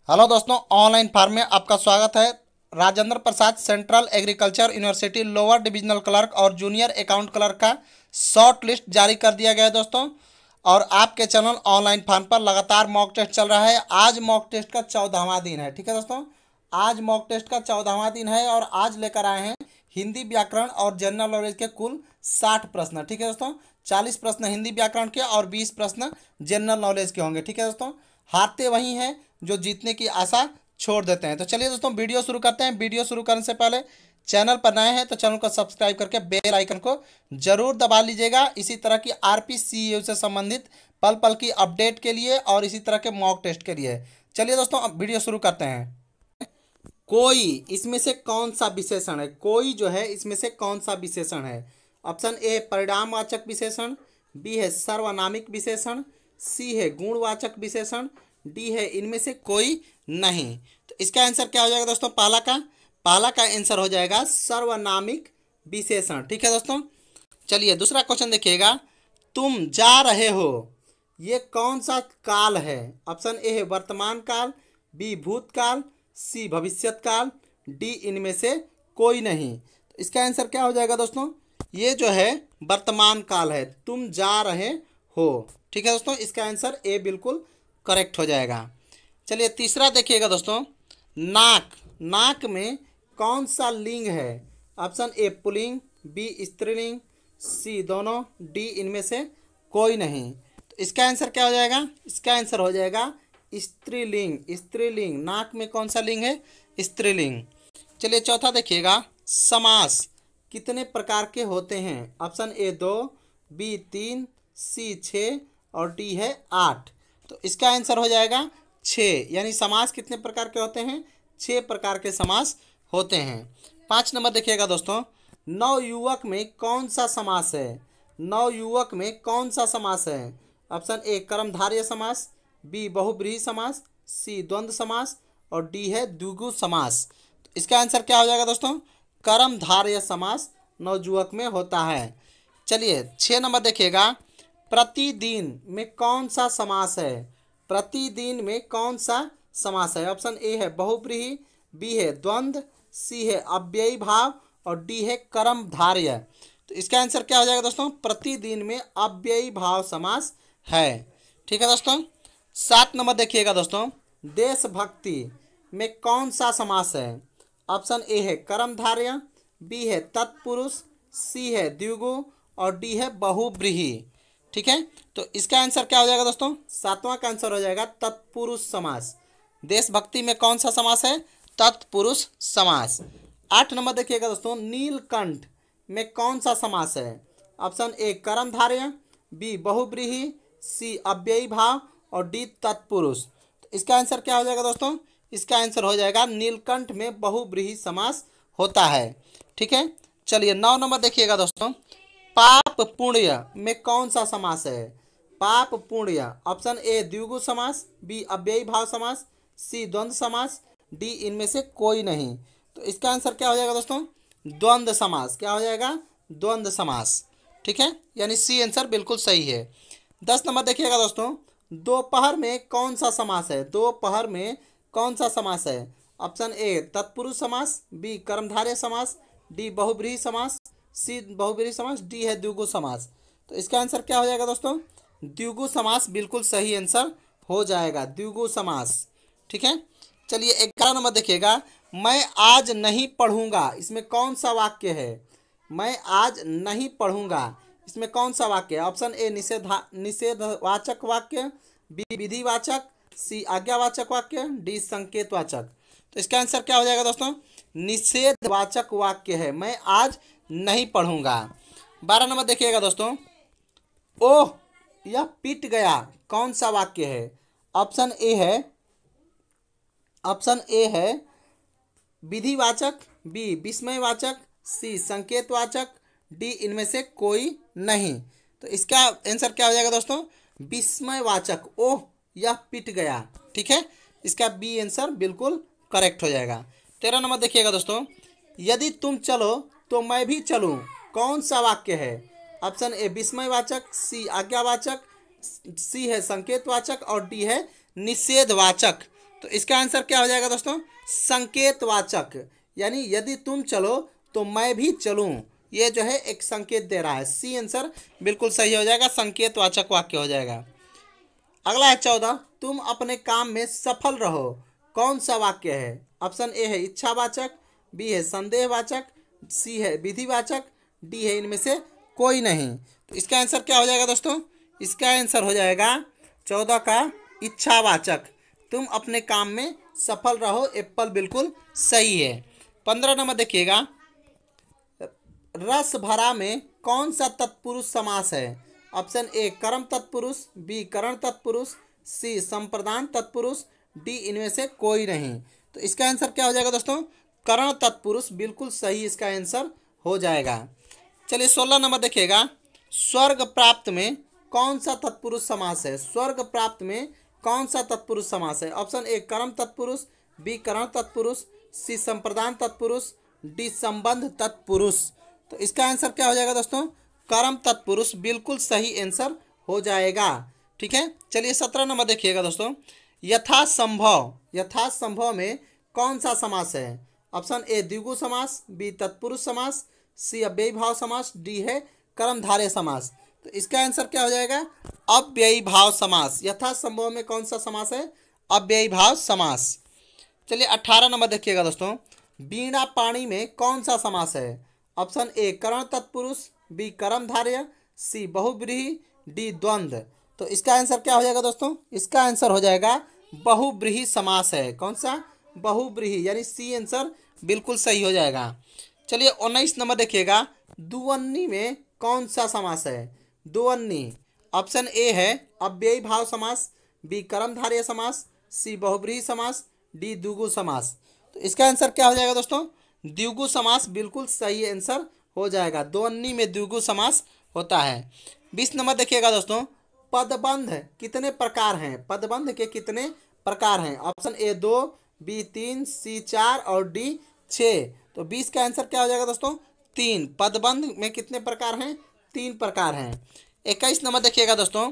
Hello दोस्तों, online form में आपका स्वागत है। Rajendra Prasad Central Agriculture University lower divisional clerk और जूनियर अकाउंट क्लर्क का शॉर्ट लिस्ट जारी कर दिया गया है दोस्तों। और आपके चैनल ऑनलाइन फार्म पर लगातार मॉक टेस्ट चल रहा है। आज मॉक टेस्ट का 14वां दिन है। ठीक है दोस्तों, आज मॉक टेस्ट का 14वां दिन है और आज लेकर आए हैं हिंदी व्याकरण और जनरल नॉलेज के कुल 60 प्रश्न। ठीक है दोस्तों, 40 प्रश्न हिंदी व्याकरण के और 20 प्रश्न जनरल नॉलेज के होंगे। ठीक है दोस्तों, हारते वही हैं जो जीतने की आशा छोड़ देते हैं। तो चलिए दोस्तों, वीडियो शुरू करते हैं। वीडियो शुरू करने से पहले चैनल पर नए हैं तो चैनल को सब्सक्राइब करके बेल आइकन को जरूर दबा लीजिएगा। इसी तरह की आरपीसीयू से संबंधित पल पल की अपडेट के लिए और इसी तरह के मॉक टेस्ट के लिए। चलिए दोस्तों, अब वीडियो शुरू करते हैं। कोई इसमें से कौन सा विशेषण है? कोई जो है इसमें से कौन सा विशेषण है? ऑप्शन ए परिणामवाचक विशेषण, बी है सर्वनामिक विशेषण, सी है गुणवाचक विशेषण, डी है इनमें से कोई नहीं। तो इसका आंसर क्या हो जाएगा दोस्तों? पहला का आंसर हो जाएगा सर्वनामिक विशेषण। ठीक है दोस्तों, चलिए दूसरा क्वेश्चन देखिएगा। तुम जा रहे हो, ये कौन सा काल है? ऑप्शन ए है वर्तमान काल, बी भूतकाल, सी भविष्यत काल, डी इनमें से कोई नहीं। तो इसका आंसर क्या हो जाएगा दोस्तों? ये जो है वर्तमान काल है। तुम जा रहे हो। ठीक है दोस्तों, इसका आंसर ए बिल्कुल करेक्ट हो जाएगा। चलिए तीसरा देखिएगा दोस्तों। नाक में कौन सा लिंग है? ऑप्शन ए पुल्लिंग, बी स्त्रीलिंग, सी दोनों, डी इनमें से कोई नहीं। तो इसका आंसर क्या हो जाएगा? इसका आंसर हो जाएगा स्त्रीलिंग। स्त्रीलिंग, नाक में कौन सा लिंग है? स्त्रीलिंग। चलिए चौथा देखिएगा। समास कितने प्रकार के होते हैं? ऑप्शन ए 2, बी 3, सी 6 और डी है 8। तो इसका आंसर हो जाएगा 6। यानी समास कितने प्रकार के होते हैं? 6 प्रकार के समास होते हैं। 5 नंबर देखिएगा दोस्तों। नवयुवक में कौन सा समास है? नवयुवक में कौन सा समास है? ऑप्शन ए कर्मधारय समास, बी बहुब्रीहि समास, सी द्वंद्व समास और डी है द्विगु समास। तो इसका आंसर क्या हो जाएगा दोस्तों? कर्मधारय समास नवयुवक में होता है। चलिए 6 नंबर देखिएगा। प्रतिदिन में कौन सा समास है? प्रतिदिन में कौन सा समास है? ऑप्शन ए है बहुब्रीहि, बी है द्वंद्व, सी है अव्ययी भाव और डी है कर्मधारय। तो इसका आंसर क्या हो जाएगा दोस्तों? प्रतिदिन में अव्ययी भाव समास है। ठीक है दोस्तों, 7 नंबर देखिएगा दोस्तों। देशभक्ति में कौन सा समास है? ऑप्शन ए है कर्मधारय, बी है तत्पुरुष, सी है द्विगु और डी है बहुब्रीहि। ठीक है, तो इसका आंसर क्या हो जाएगा दोस्तों? 7वां का आंसर हो जाएगा तत्पुरुष समास। देशभक्ति में कौन सा समास है? तत्पुरुष समास। 8 नंबर देखिएगा दोस्तों। नीलकंठ में कौन सा समास है? ऑप्शन ए कर्मधारय, बी बहुब्रीहि, सी अव्ययी भाव और डी तत्पुरुष। तो इसका आंसर क्या हो जाएगा दोस्तों? इसका आंसर हो जाएगा नीलकंठ में बहुब्रीहि समास होता है। ठीक है, चलिए 9 नंबर देखिएगा दोस्तों। पाप पुण्य में कौन सा समास है? पाप पुण्य, ऑप्शन ए द्विगु समास, बी अव्ययी भाव समास, सी द्वंद्व समास, डी इनमें से कोई नहीं। तो इसका आंसर क्या हो जाएगा दोस्तों? द्वंद्व समास। क्या हो जाएगा? द्वंद्व समास। ठीक है, यानी सी आंसर बिल्कुल सही है। 10 नंबर देखिएगा दोस्तों। दोपहर में कौन सा समास है? दोपहर में कौन सा समास है? ऑप्शन ए तत्पुरुष समास, बी कर्मधारय समास, डी बहुब्रीहि समास, सी बहुब्रीहि समास, डी है द्विगु समास। तो इसका आंसर क्या हो जाएगा दोस्तों? द्विगु समास बिल्कुल सही आंसर हो जाएगा, द्विगु समास। ठीक है, चलिए 11 नंबर देखिएगा। मैं आज नहीं पढ़ूंगा, इसमें कौन सा वाक्य है? मैं आज नहीं पढ़ूंगा, इसमें कौन सा वाक्य है? ऑप्शन ए निषेधवाचक वाक्य, बी विधिवाचक, सी आज्ञावाचक वाक्य, डी संकेतवाचक। तो इसका आंसर क्या हो जाएगा दोस्तों? निषेधवाचक वाक्य है, मैं आज नहीं पढ़ूंगा। 12 नंबर देखिएगा दोस्तों। ओह यह पिट गया, कौन सा वाक्य है? ऑप्शन ए है विधिवाचक, बी विस्मयवाचक, सी संकेतवाचक, डी इनमें से कोई नहीं। तो इसका आंसर क्या हो जाएगा दोस्तों? विस्मयवाचक। ओह यह पिट गया। ठीक है, इसका बी आंसर बिल्कुल करेक्ट हो जाएगा। 13 नंबर देखिएगा दोस्तों। यदि तुम चलो तो मैं भी चलूं, कौन सा वाक्य है? ऑप्शन ए विस्मयवाचक, सी आज्ञावाचक, सी है संकेतवाचक और डी है निषेधवाचक। तो इसका आंसर क्या हो जाएगा दोस्तों? संकेतवाचक, यानी यदि तुम चलो तो मैं भी चलूं, ये जो है एक संकेत दे रहा है। सी आंसर बिल्कुल सही हो जाएगा, संकेतवाचक वाक्य हो जाएगा। अगला है 14, तुम अपने काम में सफल रहो, कौन सा वाक्य है? ऑप्शन ए है इच्छावाचक, बी है संदेहवाचक, सी है विधिवाचक, डी है इनमें से कोई नहीं। तो इसका आंसर क्या हो जाएगा दोस्तों? इसका आंसर हो जाएगा 14 का इच्छावाचक, तुम अपने काम में सफल रहो, एप्पल बिल्कुल सही है। 15 नंबर देखिएगा, रस भरा में कौन सा तत्पुरुष समास है? ऑप्शन ए कर्म तत्पुरुष, बी करण तत्पुरुष, सी संप्रदान तत्पुरुष, डी इनमें से कोई नहीं। तो इसका आंसर क्या हो जाएगा दोस्तों? करण तत्पुरुष बिल्कुल सही इसका आंसर हो जाएगा। चलिए 16 नंबर देखिएगा, स्वर्ग प्राप्त में कौन सा तत्पुरुष समास है? स्वर्ग प्राप्त में कौन सा तत्पुरुष समास है? ऑप्शन ए कर्म तत्पुरुष, बी करण तत्पुरुष, सी संप्रदान तत्पुरुष, डी संबंध तत्पुरुष। तो इसका आंसर क्या हो जाएगा दोस्तों? कर्म तत्पुरुष बिल्कुल सही आंसर हो जाएगा। ठीक है, चलिए 17 नंबर देखिएगा दोस्तों, यथासंभव, यथासंभव में कौन सा समास है? ऑप्शन ए द्विगु समास, बी तत्पुरुष समास, सी अव्ययी भाव समास, डी है कर्मधारय समास। तो इसका आंसर क्या हो जाएगा? अव्ययी भाव समास। यथासंभव में कौन सा समास है? अव्ययी भाव समास। चलिए 18 नंबर देखिएगा दोस्तों, वीणा पाणी में कौन सा समास है? ऑप्शन ए करण तत्पुरुष, बी कर्मधारय, सी बहुव्रीहि, डी द्वंद्व। तो इसका आंसर क्या हो जाएगा दोस्तों? इसका आंसर हो जाएगा बहुव्रीहि समास है। कौन सा? बहुव्रीहि, यानी सी आंसर बिल्कुल सही हो जाएगा। चलिए 19 नंबर देखिएगा, दुवन्नी में कौन सा समास है? दुवन्नी, ऑप्शन ए है अव्ययी भाव समास, बी कर्मधारय समास, सी बहुव्रीहि समास, डी द्विगु समास। तो इसका आंसर क्या हो जाएगा दोस्तों? द्विगु समास बिल्कुल सही आंसर हो जाएगा। द्वन्नी में द्विगु समास होता है। 20 नंबर देखिएगा दोस्तों, पदबंध कितने प्रकार हैं? पदबंध के कितने प्रकार हैं? ऑप्शन ए 2, बी 3, सी 4 और डी 6। तो 20 का आंसर क्या हो जाएगा दोस्तों? 3। पदबंध में कितने प्रकार हैं? 3 प्रकार हैं। 21 नंबर देखिएगा दोस्तों,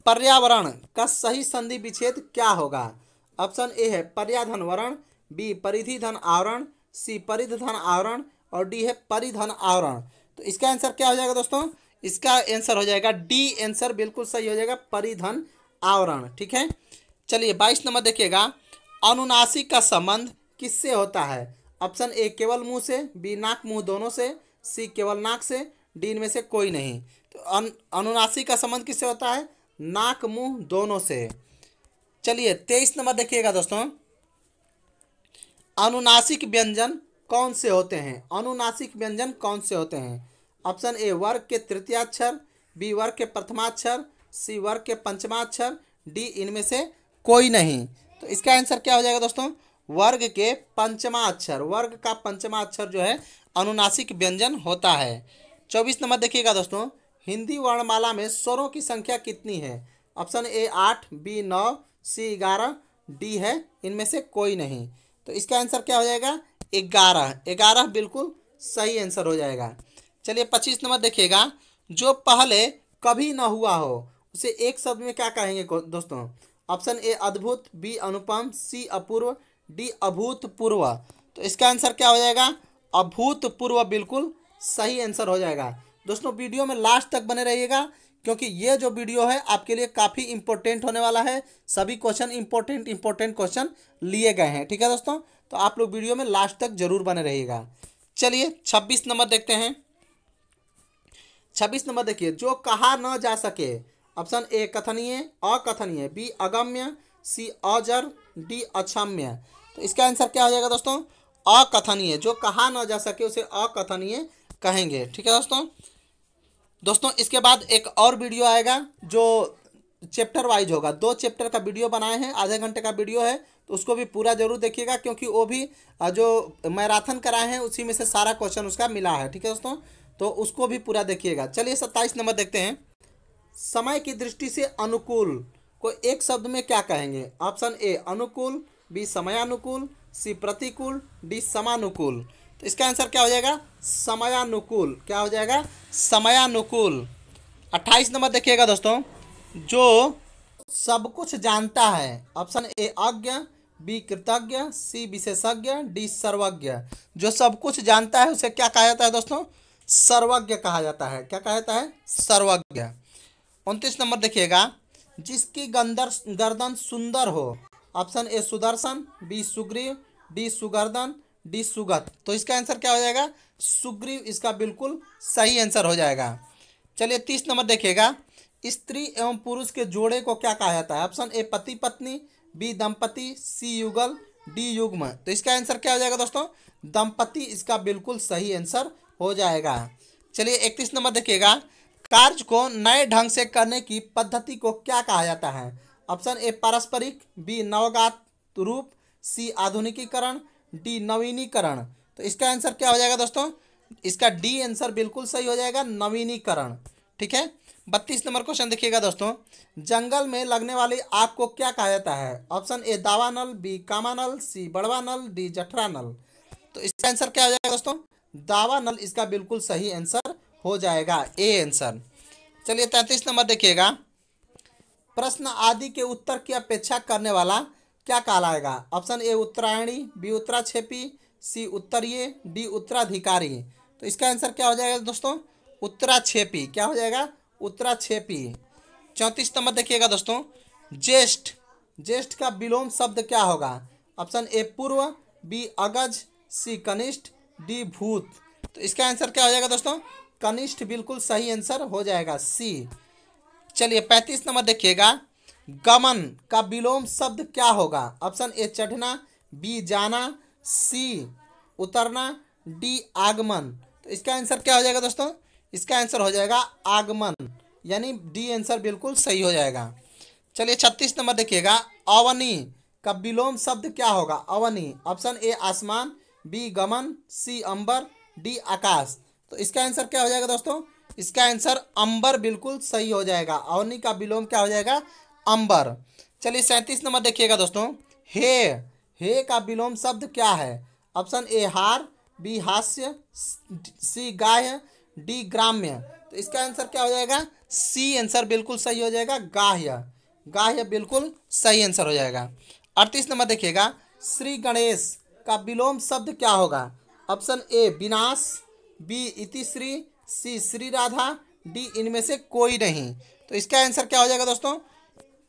पर्यावरण का सही संधि विच्छेद क्या होगा? ऑप्शन ए है पर्याधन वरण, बी परिधि धन आवरण, सी परिध धन आवरण और डी है परिधन आवरण। तो इसका आंसर क्या हो जाएगा दोस्तों? इसका आंसर हो जाएगा डी आंसर बिल्कुल सही हो जाएगा, परिधन आवरण। ठीक है, चलिए 22 नंबर देखिएगा, अनुनासिक का संबंध किससे होता है? ऑप्शन ए केवल मुंह से, बी नाक मुंह दोनों से, सी केवल नाक से, डी इनमें से कोई नहीं। तो अनुनासिक का संबंध किससे होता है? नाक मुंह दोनों से। चलिए 23 नंबर देखिएगा दोस्तों, अनुनासिक व्यंजन कौन से होते हैं? अनुनासिक व्यंजन कौन से होते हैं? ऑप्शन ए वर्ग के तृतीयाक्षर, बी वर्ग के प्रथमाक्षर, सी वर्ग के पंचमाक्षर, डी इनमें से कोई नहीं। तो इसका आंसर क्या हो जाएगा दोस्तों? वर्ग के पंचमाक्षर, वर्ग का पंचमाक्षर जो है अनुनासिक व्यंजन होता है। 24 नंबर देखिएगा दोस्तों, हिंदी वर्णमाला में स्वरों की संख्या कितनी है? Option A 8, B 9, C 11, D है इनमें से कोई नहीं। तो इसका आंसर क्या हो जाएगा? 11। 11 बिल्कुल सही आंसर हो जाएगा। चलिए 25 नंबर देखिएगा, जो पहले कभी न हुआ हो उसे एक शब्द में क्या कहेंगे दोस्तों? ऑप्शन ए अद्भुत, बी अनुपम, सी अपूर्व, डी अभूतपूर्व। तो इसका आंसर क्या हो जाएगा? अभूतपूर्व बिल्कुल सही आंसर हो जाएगा। दोस्तों वीडियो में लास्ट तक बने रहिएगा, क्योंकि ये जो वीडियो है आपके लिए काफ़ी इंपॉर्टेंट होने वाला है। सभी क्वेश्चन इंपॉर्टेंट क्वेश्चन लिए गए हैं। ठीक है दोस्तों, तो आप लोग वीडियो में लास्ट तक जरूर बने रहिएगा। चलिए 26 नंबर देखते हैं। 26 नंबर देखिए, जो कहा न जा सके। ऑप्शन ए कथनीय, अकथनीय, बी अगम्य, सी अजर, डी अक्षम्य। तो इसका आंसर क्या हो जाएगा दोस्तों? अकथनीय, जो कहा न जा सके उसे अकथनीय कहेंगे। ठीक है दोस्तों इसके बाद एक और वीडियो आएगा जो चैप्टर वाइज होगा। 2 चैप्टर का वीडियो बनाए हैं, आधे घंटे का वीडियो है, तो उसको भी पूरा जरूर देखिएगा, क्योंकि वो भी जो मैराथन कराए हैं उसी में से सारा क्वेश्चन उसका मिला है। ठीक है दोस्तों, तो उसको भी पूरा देखिएगा। चलिए 27 नंबर देखते हैं, समय की दृष्टि से अनुकूल को एक शब्द में क्या कहेंगे? ऑप्शन ए अनुकूल, बी समयानुकूल, सी प्रतिकूल, डी समानुकूल। तो इसका आंसर क्या हो जाएगा? समयानुकूल। क्या हो जाएगा? समयानुकूल। 28 नंबर देखिएगा दोस्तों, जो सब कुछ जानता है। ऑप्शन ए अज्ञ, बी कृतज्ञ, सी विशेषज्ञ, डी सर्वज्ञ। जो सब कुछ जानता है उसे क्या कहा जाता है दोस्तों? सर्वज्ञ कहा जाता है। क्या कहा जाता है? सर्वज्ञ। 29 नंबर देखिएगा, जिसकी गर्दन सुंदर हो। ऑप्शन ए सुदर्शन, बी सुग्रीव, डी सुगर्दन, डी सुगत। तो इसका आंसर क्या हो जाएगा? सुग्रीव इसका बिल्कुल सही आंसर हो जाएगा। चलिए 30 नंबर देखिएगा, स्त्री एवं पुरुष के जोड़े को क्या कहा जाता है? ऑप्शन ए पति पत्नी, बी दंपति, सी युगल, डी युग्म। तो इसका आंसर क्या हो जाएगा दोस्तों? दंपति इसका बिल्कुल सही आंसर हो जाएगा। चलिए 31 नंबर देखिएगा, कार्य को नए ढंग से करने की पद्धति को क्या कहा जाता है? ऑप्शन ए पारस्परिक, बी नवगात रूप, सी आधुनिकीकरण, डी नवीनीकरण। तो इसका आंसर क्या हो जाएगा दोस्तों? इसका डी आंसर बिल्कुल सही हो जाएगा, नवीनीकरण। ठीक है। 32 नंबर क्वेश्चन देखिएगा दोस्तों, जंगल में लगने वाली आग को क्या कहा जाता है? ऑप्शन ए दावानल, बी कामानल, सी बड़वानल, डी जठरानल। तो इसका आंसर क्या हो जाएगा दोस्तों? दावानल इसका बिल्कुल सही आंसर हो जाएगा, ए आंसर। चलिए 33 नंबर देखिएगा, प्रश्न आदि के उत्तर की अपेक्षा करने वाला क्या कहलाएगा? ऑप्शन ए उत्तरायणी, बी उत्तराक्षेपी, सी उत्तरीय, डी उत्तराधिकारी। तो इसका आंसर क्या हो जाएगा दोस्तों? उत्तराक्षेपी। क्या हो जाएगा? उत्तराक्षेपी। 34 नंबर देखिएगा दोस्तों, ज्येष्ठ, ज्येष्ठ का विलोम शब्द क्या होगा? ऑप्शन ए पूर्व, बी अगज, सी कनिष्ठ, डी भूत। तो इसका आंसर क्या हो जाएगा दोस्तों? कनिष्ठ बिल्कुल सही आंसर हो जाएगा, सी। चलिए 35 नंबर देखिएगा, गमन का विलोम शब्द क्या होगा? ऑप्शन ए चढ़ना, बी जाना, सी उतरना, डी आगमन। तो इसका आंसर क्या हो जाएगा दोस्तों? इसका आंसर हो जाएगा आगमन, यानी डी आंसर बिल्कुल सही हो जाएगा। चलिए 36 नंबर देखिएगा, अवनी का विलोम शब्द क्या होगा? अवनी, ऑप्शन ए आसमान, बी गमन, सी अंबर, डी आकाश। तो इसका आंसर क्या हो जाएगा दोस्तों? इसका आंसर अंबर बिल्कुल सही हो जाएगा। अवनी का विलोम क्या हो जाएगा? अंबर। चलिए 37 नंबर देखिएगा दोस्तों, हे का विलोम शब्द क्या है? ऑप्शन ए हार, बी हास्य, सी गाह्य, डी ग्राम्य। तो इसका आंसर क्या हो जाएगा? सी आंसर बिल्कुल सही हो जाएगा, गाह्य। गाह्य बिल्कुल सही आंसर हो जाएगा। 38 नंबर देखिएगा, श्री गणेश का विलोम शब्द क्या होगा? ऑप्शन ए विनाश, बी इतिश्री, सी श्री राधा, डी इनमें से कोई नहीं। तो इसका आंसर क्या हो जाएगा दोस्तों?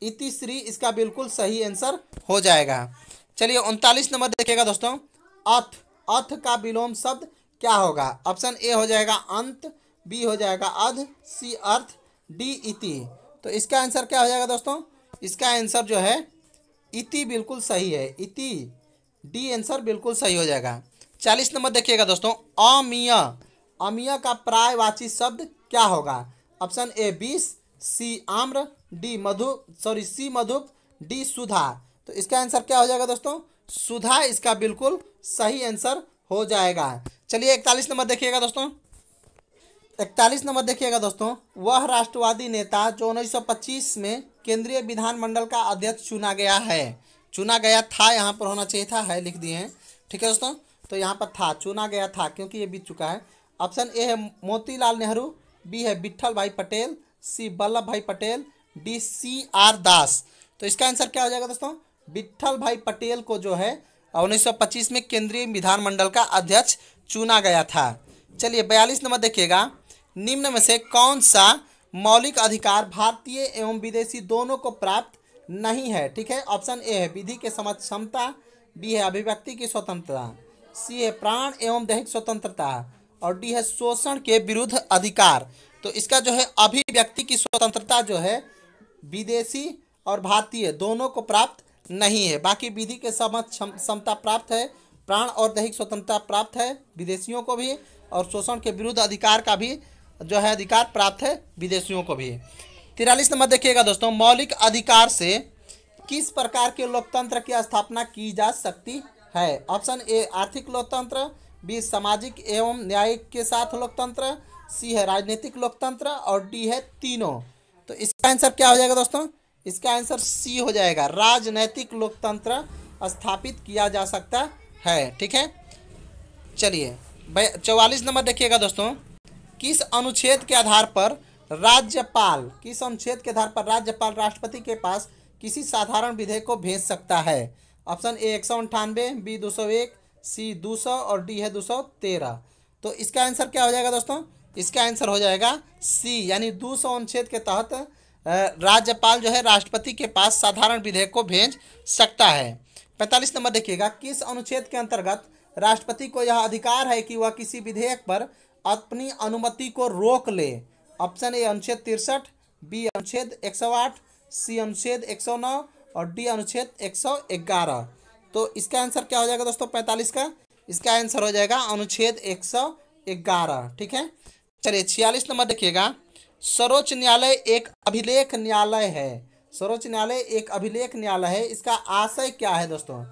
इतिश्री इसका बिल्कुल सही आंसर हो जाएगा। चलिए 39 नंबर देखिएगा दोस्तों, अथ का विलोम शब्द क्या होगा? ऑप्शन ए हो जाएगा अंत, बी हो जाएगा अध, सी अर्थ, डी इति। तो इसका आंसर क्या हो जाएगा दोस्तों? इसका आंसर जो है इति बिल्कुल सही है, इति, डी आंसर बिल्कुल सही हो जाएगा। 40 नंबर देखिएगा दोस्तों, अमीय, अमीय का पर्यायवाची शब्द क्या होगा? ऑप्शन ए विष, सी आम्र, सी मधुप, डी सुधा। तो इसका आंसर क्या हो जाएगा दोस्तों? सुधा इसका बिल्कुल सही आंसर हो जाएगा। चलिए 41 नंबर देखिएगा दोस्तों, 41 नंबर देखिएगा दोस्तों, वह राष्ट्रवादी नेता जो 1925 में केंद्रीय विधानमंडल का अध्यक्ष चुना गया था, यहाँ पर होना चाहिए था, है लिख दिए हैं। ठीक है दोस्तों, तो यहाँ पर था, चुना गया था क्योंकि ये बीत चुका है। ऑप्शन ए है मोतीलाल नेहरू, बी है विट्ठल भाई पटेल, सी वल्लभ भाई पटेल, डी सी आर दास। तो इसका आंसर क्या हो जाएगा दोस्तों? विट्ठल भाई पटेल को जो है 1925 में केंद्रीय विधानमंडल का अध्यक्ष चुना गया था। चलिए 42 नंबर देखिएगा, निम्न में से कौन सा मौलिक अधिकार भारतीय एवं विदेशी दोनों को प्राप्त नहीं है? ठीक है, ऑप्शन ए है विधि के समझ क्षमता, बी है अभिव्यक्ति की स्वतंत्रता, सी है प्राण एवं दैहिक स्वतंत्रता, और डी है शोषण के विरुद्ध अधिकार। तो इसका जो है अभिव्यक्ति की स्वतंत्रता जो है विदेशी और भारतीय दोनों को प्राप्त नहीं है। बाकी विधि के समझ क्षमता प्राप्त है, प्राण और दैहिक स्वतंत्रता प्राप्त है विदेशियों को भी, और शोषण के विरुद्ध अधिकार का भी जो है अधिकार प्राप्त है विदेशियों को भी। 43 नंबर देखिएगा दोस्तों, मौलिक अधिकार से किस प्रकार के लोकतंत्र की स्थापना की जा सकती है? ऑप्शन ए आर्थिक लोकतंत्र, बी सामाजिक एवं न्यायिक के साथ लोकतंत्र, सी है राजनीतिक लोकतंत्र, और डी है तीनों। तो इसका आंसर क्या हो जाएगा दोस्तों? इसका आंसर सी हो जाएगा, राजनैतिक लोकतंत्र स्थापित किया जा सकता है। ठीक है, चलिए 44 नंबर देखिएगा दोस्तों, किस अनुच्छेद के आधार पर राज्यपाल राष्ट्रपति के पास किसी साधारण विधेयक को भेज सकता है? ऑप्शन ए 198, बी 201, सी 200 और डी है 213। तो इसका आंसर क्या हो जाएगा दोस्तों? इसका आंसर हो जाएगा सी, यानी 200 अनुच्छेद के तहत राज्यपाल जो है राष्ट्रपति के पास साधारण विधेयक को भेज सकता है। 45 नंबर देखिएगा, किस अनुच्छेद के अंतर्गत राष्ट्रपति को यह अधिकार है कि वह किसी विधेयक पर अपनी अनुमति को रोक ले? ऑप्शन ए अनुच्छेद 63, बी अनुच्छेद 108, सी अनुच्छेद 109 और डी अनुच्छेद 111। तो इसका आंसर क्या हो जाएगा दोस्तों 45 का? इसका आंसर हो जाएगा अनुच्छेद 111। ठीक है, चलिए 46 नंबर देखिएगा, सर्वोच्च न्यायालय एक अभिलेख न्यायालय है। सर्वोच्च न्यायालय एक अभिलेख न्यायालय है, इसका आशय क्या है दोस्तों?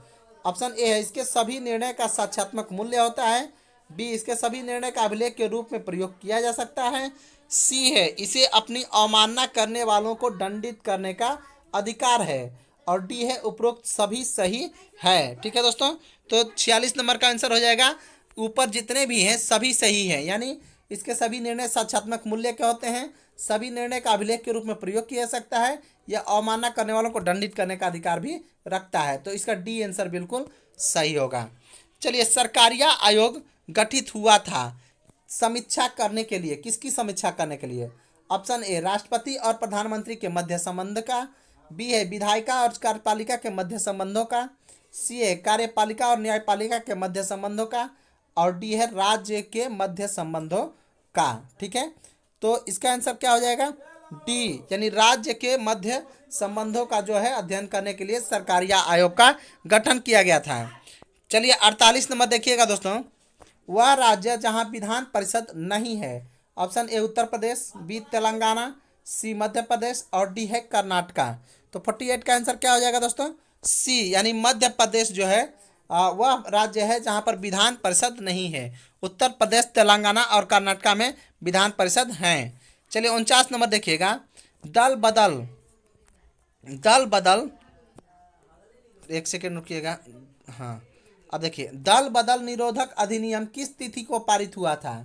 ऑप्शन ए है इसके सभी निर्णय का साक्ष्यात्मक मूल्य होता है, बी इसके सभी निर्णय का अभिलेख के रूप में प्रयोग किया जा सकता है, सी है इसे अपनी अवमानना करने वालों को दंडित करने का अधिकार है और डी है उपरोक्त सभी सही है। ठीक है दोस्तों, तो 46 नंबर का आंसर हो जाएगा ऊपर जितने भी हैं सभी सही है, यानी इसके सभी निर्णय साक्ष्यात्मक मूल्य के होते हैं, सभी निर्णय का अभिलेख के रूप में प्रयोग किया जा सकता है, या अवमानना करने वालों को दंडित करने का अधिकार भी रखता है। तो इसका डी आंसर बिल्कुल सही होगा। चलिए, सरकारिया आयोग गठित हुआ था समीक्षा करने के लिए, किसकी समीक्षा करने के लिए? ऑप्शन ए राष्ट्रपति और प्रधानमंत्री के मध्य संबंध का, बी है विधायिका और कार्यपालिका के मध्य संबंधों का, सी है कार्यपालिका और न्यायपालिका के मध्य संबंधों का और डी है राज्य के मध्य संबंधों का। ठीक है, तो इसका आंसर क्या हो जाएगा? डी, यानी राज्य के मध्य संबंधों का जो है अध्ययन करने के लिए सरकारिया आयोग का गठन किया गया था। चलिए 48 नंबर देखिएगा दोस्तों, वह राज्य जहां विधान परिषद नहीं है। Option A Uttar Pradesh, B Telangana, C Madhya Pradesh और डी है कर्नाटका। तो 48 का आंसर क्या हो जाएगा दोस्तों? सी, यानी मध्य प्रदेश जो है वह राज्य है जहां पर विधान परिषद नहीं है। उत्तर प्रदेश, तेलंगाना और कर्नाटका में विधान परिषद हैं। चलिए 49 नंबर देखिएगा, दल बदल एक सेकेंड रुकिएगा। हाँ, अब देखिए, दल बदल निरोधक अधिनियम किस तिथि को पारित हुआ था?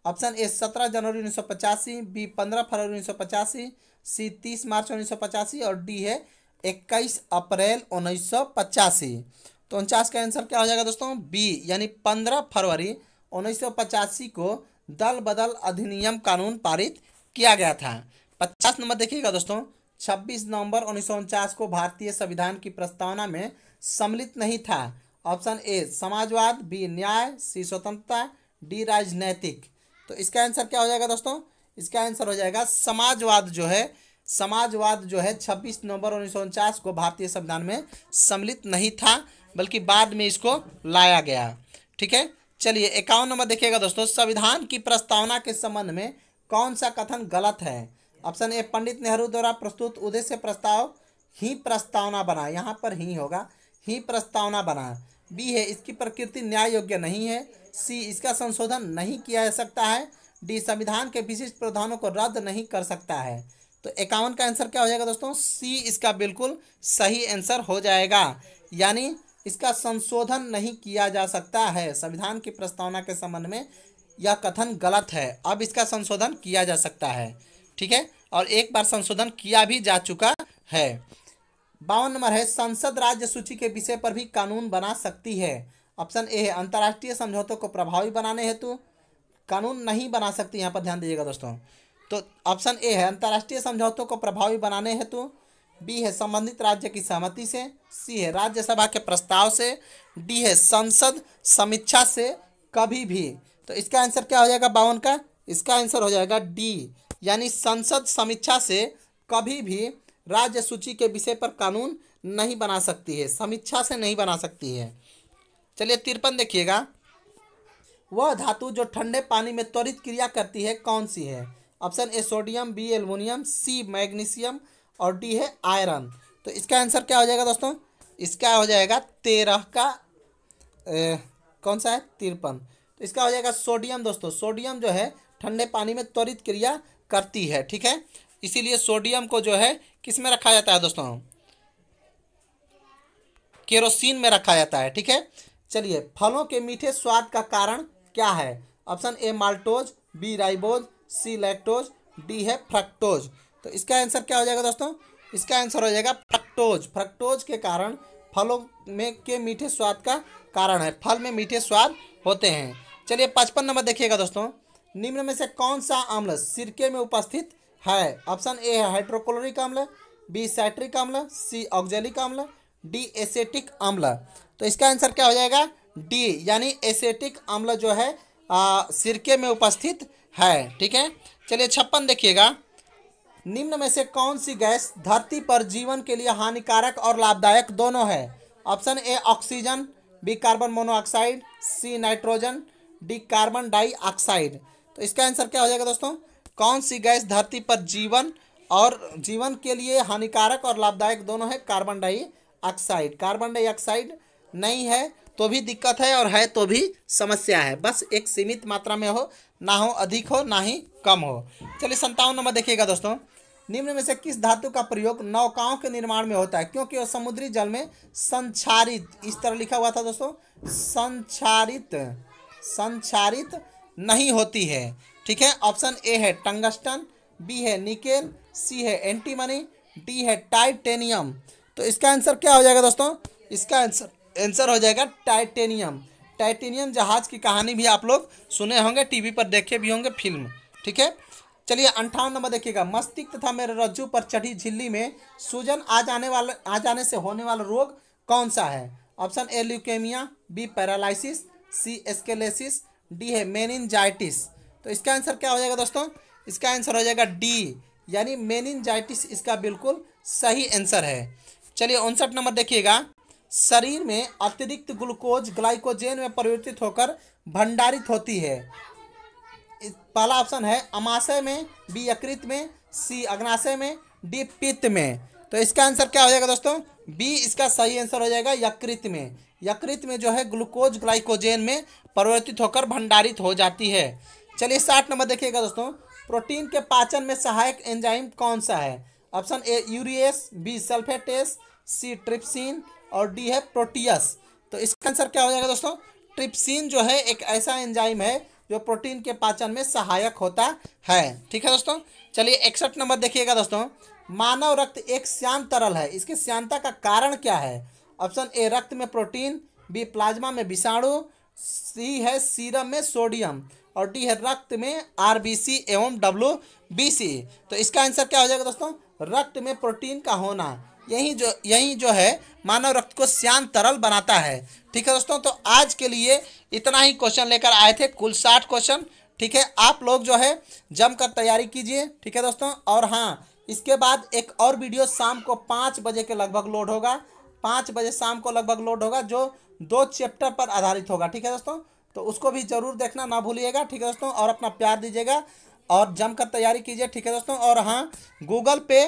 ऑप्शन ए 17 जनवरी 1985, बी 15 फरवरी 1985, सी 30 मार्च 1985 और डी है 21 अप्रैल 1985। तो 49 का आंसर क्या हो जाएगा दोस्तों? बी, यानी 15 फरवरी 1985 को दल बदल अधिनियम कानून पारित किया गया था। 50 नंबर देखिएगा दोस्तों, 26 नवंबर 1949 को भारतीय संविधान की प्रस्तावना में सम्मिलित नहीं था। ऑप्शन ए समाजवाद, बी न्याय, सी स्वतंत्रता, डी राजनैतिक। तो इसका आंसर क्या हो जाएगा दोस्तों? इसका आंसर हो जाएगा समाजवाद जो है 26 नवंबर 1949 को भारतीय संविधान में सम्मिलित नहीं था, बल्कि बाद में इसको लाया गया। ठीक है, चलिए 51 नंबर देखिएगा दोस्तों, संविधान की प्रस्तावना के संबंध में कौन सा कथन गलत है? ऑप्शन ए पंडित नेहरू द्वारा प्रस्तुत उद्देश्य प्रस्ताव ही प्रस्तावना बना, यहाँ पर ही होगा, ही प्रस्तावना बना। बी है इसकी प्रकृति न्याय योग्य नहीं है, सी इसका संशोधन नहीं किया जा सकता है, डी संविधान के विशिष्ट प्रावधानों को रद्द नहीं कर सकता है। तो 51 का आंसर क्या हो जाएगा दोस्तों? सी इसका बिल्कुल सही आंसर हो जाएगा, यानी इसका संशोधन नहीं किया जा सकता है। संविधान की प्रस्तावना के संबंध में यह कथन गलत है, अब इसका संशोधन किया जा सकता है। ठीक है, और एक बार संशोधन किया भी जा चुका है। 52 नंबर है, संसद राज्य सूची के विषय पर भी कानून बना सकती है। ऑप्शन ए है अंतर्राष्ट्रीय समझौतों को प्रभावी बनाने हेतु कानून नहीं बना सकती, यहाँ पर ध्यान दीजिएगा दोस्तों। तो ऑप्शन ए है अंतर्राष्ट्रीय समझौतों को प्रभावी बनाने हेतु, बी है संबंधित राज्य की सहमति से, सी है राज्यसभा के प्रस्ताव से, डी है संसद समीक्षा से कभी भी। तो इसका आंसर क्या हो जाएगा 52 का? इसका आंसर हो जाएगा डी, यानी संसद समीक्षा से कभी भी राज्य सूची के विषय पर कानून नहीं बना सकती है, समीक्षा से नहीं बना सकती है। चलिए 53 देखिएगा, वह धातु जो ठंडे पानी में त्वरित क्रिया करती है कौन सी है? Option A sodium, B aluminium, C magnesium और डी है आयरन। तो इसका आंसर क्या हो जाएगा दोस्तों? इसका हो जाएगा 13 का कौन सा है? 53। तो इसका हो जाएगा सोडियम दोस्तों। सोडियम जो है ठंडे पानी में त्वरित क्रिया करती है। ठीक है, इसीलिए सोडियम को जो है किस में रखा जाता है दोस्तों? केरोसिन में रखा जाता है। ठीक है, चलिए फलों के मीठे स्वाद का कारण क्या है? Option A maltose, B ribose, C lactose, D है फ्रक्टोज। तो इसका आंसर क्या हो जाएगा दोस्तों? इसका आंसर हो जाएगा फ्रक्टोज। फ्रक्टोज के कारण फलों में के मीठे स्वाद का कारण है। फल में मीठे स्वाद होते हैं। चलिए 55 नंबर देखिएगा दोस्तों, निम्न में से कौन सा अम्ल सिरके में उपस्थित है? ऑप्शन ए है हाइड्रोक्लोरिक अम्ल, बी साइट्रिक अम्ल, सी ऑक्जेलिक अम्ल, डी एसेटिक अम्ल। तो इसका आंसर क्या हो जाएगा? डी, यानी एसेटिक अम्ल जो है सिरके में उपस्थित है। ठीक है, चलिए 56 देखिएगा, निम्न में से कौन सी गैस धरती पर जीवन के लिए हानिकारक और लाभदायक दोनों है? Option A oxygen, B carbon monoxide, C nitrogen, D carbon dioxide. तो इसका आंसर क्या हो जाएगा दोस्तों? कौन सी गैस धरती पर जीवन के लिए हानिकारक और लाभदायक दोनों है? Carbon dioxide. कार्बन डाइऑक्साइड नहीं है तो भी दिक्कत है, और है तो भी समस्या है। बस एक सीमित मात्रा में हो, ना हो अधिक हो, ना ही कम हो। चलिए 57 नंबर देखिएगा दोस्तों, निम्न में से किस धातु का प्रयोग नौकाओं के निर्माण में होता है? क्योंकि वह समुद्री जल में संक्षारित, इस तरह लिखा हुआ था दोस्तों, संक्षारित नहीं होती है। ठीक है, ऑप्शन ए है टंगस्टन, बी है निकेल, सी है एंटीमनी, डी है टाइटेनियम। तो इसका आंसर क्या हो जाएगा दोस्तों? इसका आंसर हो जाएगा टाइटेनियम। टाइटेनियम जहाज की कहानी भी आप लोग सुने होंगे, टीवी पर देखे भी होंगे फिल्म। ठीक है, चलिए 58 नंबर देखिएगा, मस्तिष्क तथा मेरे रज्जु पर चढ़ी झिल्ली में सूजन आ जाने से होने वाला रोग कौन सा है? Option A leukaemia, B paralysis, C scoliosis, D है मेनिंजाइटिस। तो इसका आंसर क्या हो जाएगा दोस्तों? इसका आंसर हो जाएगा डी, यानी मेनिंजाइटिस इसका बिल्कुल सही आंसर है। चलिए 59 नंबर देखिएगा, शरीर में अतिरिक्त ग्लूकोज ग्लाइकोजेन में परिवर्तित होकर भंडारित होती है। पहला ऑप्शन है अमाशय में, बी यकृत में, सी अग्नाशय में, डी पित्त में। तो इसका आंसर क्या हो जाएगा दोस्तों? बी इसका सही आंसर हो जाएगा यकृत में। यकृत में जो है ग्लूकोज ग्लाइकोजेन में परिवर्तित होकर भंडारित हो जाती है। चलिए 60 नंबर देखिएगा दोस्तों, प्रोटीन के पाचन में सहायक एंजाइम कौन सा है? Option A urease, B sulfatase, C trypsin और डी है प्रोटियस। तो इसका आंसर क्या हो जाएगा दोस्तों? ट्रिप्सिन जो है एक ऐसा एंजाइम है जो प्रोटीन के पाचन में सहायक होता है। ठीक है दोस्तों, चलिए 61 नंबर देखिएगा दोस्तों, मानव रक्त एक श्याम तरल है, इसकी श्यामता का कारण क्या है? ऑप्शन ए रक्त में प्रोटीन, बी प्लाज्मा में विषाणु, सी है सीरम में सोडियम और डी है रक्त में आरबीसी एवं डब्ल्यूबीसी। तो इसका आंसर क्या हो जाएगा दोस्तों? रक्त में प्रोटीन का होना, यही जो है मानव रक्त को श्याम तरल बनाता है। ठीक है दोस्तों, तो आज के लिए इतना ही क्वेश्चन लेकर आए थे, कुल 60 क्वेश्चन। ठीक है, आप लोग जो है जमकर तैयारी कीजिए। ठीक है दोस्तों, और हाँ, इसके बाद एक और वीडियो शाम को 5 बजे के लगभग लोड होगा, 5 बजे शाम को लगभग लोड होगा, जो 2 चैप्टर पर आधारित होगा। ठीक है दोस्तों, तो उसको भी जरूर देखना ना भूलिएगा। ठीक है दोस्तों, और अपना प्यार दीजिएगा और जमकर तैयारी कीजिए। ठीक है दोस्तों, और हाँ, गूगल पे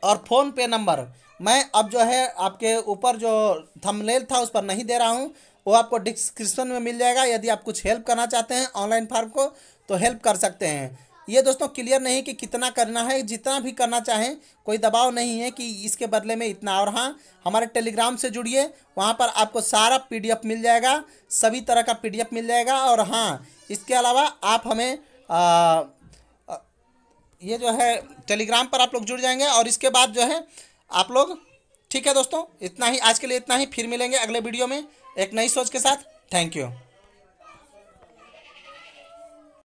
और फ़ोन पे नंबर मैं अब जो है आपके ऊपर जो थंबनेल था उस पर नहीं दे रहा हूँ, वो आपको डिस्क्रिप्शन में मिल जाएगा। यदि आप कुछ हेल्प करना चाहते हैं ऑनलाइन फॉर्म को तो हेल्प कर सकते हैं। ये दोस्तों क्लियर नहीं कि कितना करना है, जितना भी करना चाहें, कोई दबाव नहीं है कि इसके बदले में इतना। और हाँ, हमारे टेलीग्राम से जुड़िए, वहाँ पर आपको सारा PDF मिल जाएगा, सभी तरह का PDF मिल जाएगा। और हाँ, इसके अलावा आप हमें ये जो है टेलीग्राम पर आप लोग जुड़ जाएंगे, और इसके बाद जो है आप लोग, ठीक है दोस्तों, इतना ही आज के लिए, इतना ही। फिर मिलेंगे अगले वीडियो में एक नई सोच के साथ। Thank you.